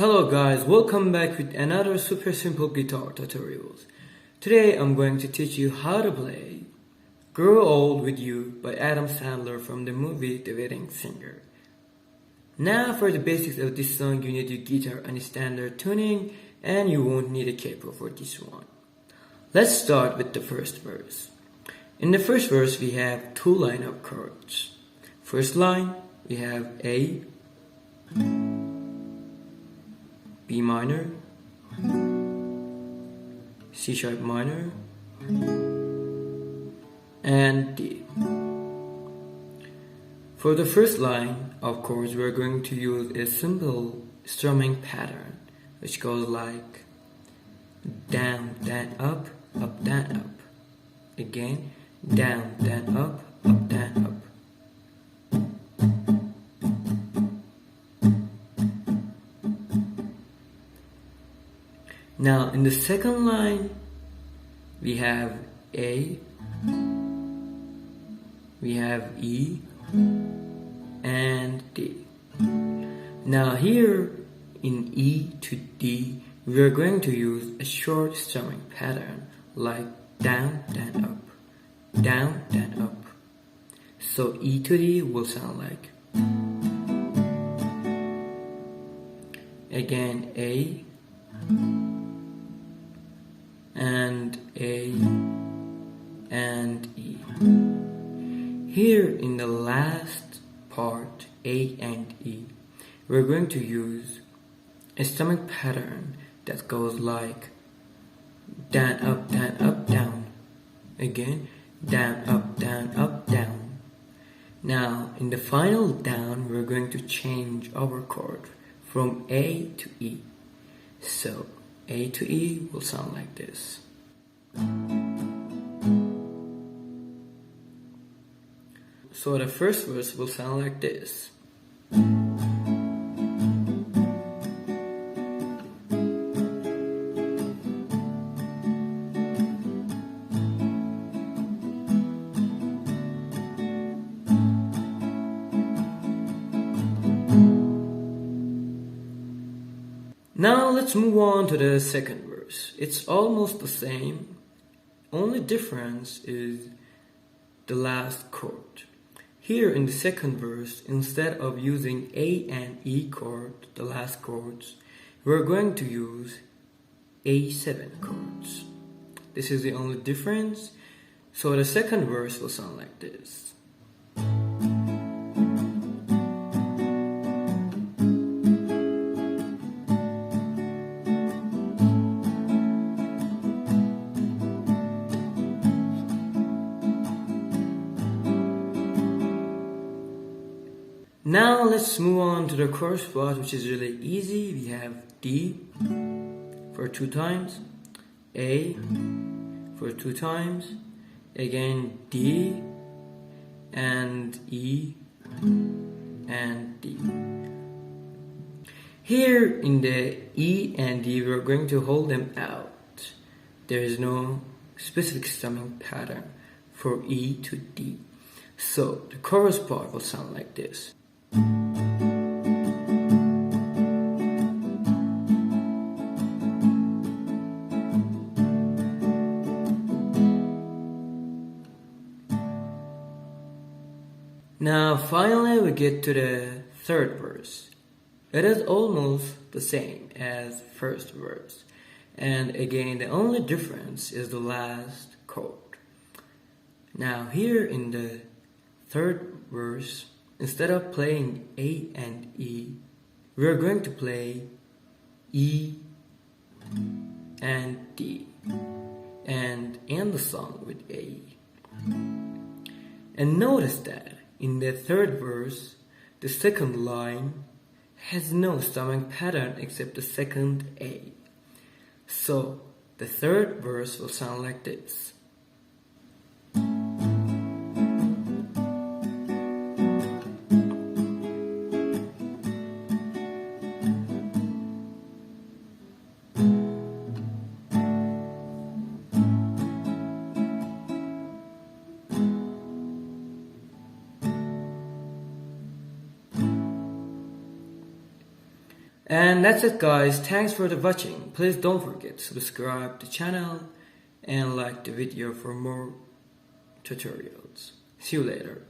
Hello guys, welcome back with another super simple guitar tutorials. Today I'm going to teach you how to play Grow Old With You by Adam Sandler from the movie The Wedding Singer. Now for the basics of this song, you need your guitar and standard tuning, and you won't need a capo for this one. Let's start with the first verse. In the first verse we have two line of chords. First line we have A, B minor, C sharp minor, and D. For the first line of chords, we're going to use a simple strumming pattern, which goes like down, then up, then up. Again, down, then up, then up. Now in the second line we have A, we have E, and D. Now here in E to D we are going to use a short strumming pattern like down, then up, down, then up. So E to D will sound like, again A, and A, and E. Here in the last part, A and E, we're going to use a strumming pattern that goes like down, up, down. Again, down, up, down. Now, in the final down, we're going to change our chord from A to E. So, A to E will sound like this. So the first verse will sound like this. Now let's move on to the second verse. It's almost the same. Only difference is the last chord. Here in the second verse, instead of using A and E chord, the last chords, we're going to use A7 chords. This is the only difference. So the second verse will sound like this. Now let's move on to the chorus part, which is really easy. We have D for 2 times, A for 2 times, again D, and E, and D. Here in the E and D, we're going to hold them out. There is no specific strumming pattern for E to D. So the chorus part will sound like this. Now finally we get to the third verse. It is almost the same as first verse, and again the only difference is the last chord. Now here in the third verse, instead of playing A and E, we are going to play E and D and end the song with A. And notice that in the third verse, the second line has no strumming pattern except the second A. So the third verse will sound like this. And that's it guys, thanks for the watching. Please don't forget to subscribe to the channel and like the video for more tutorials. See you later.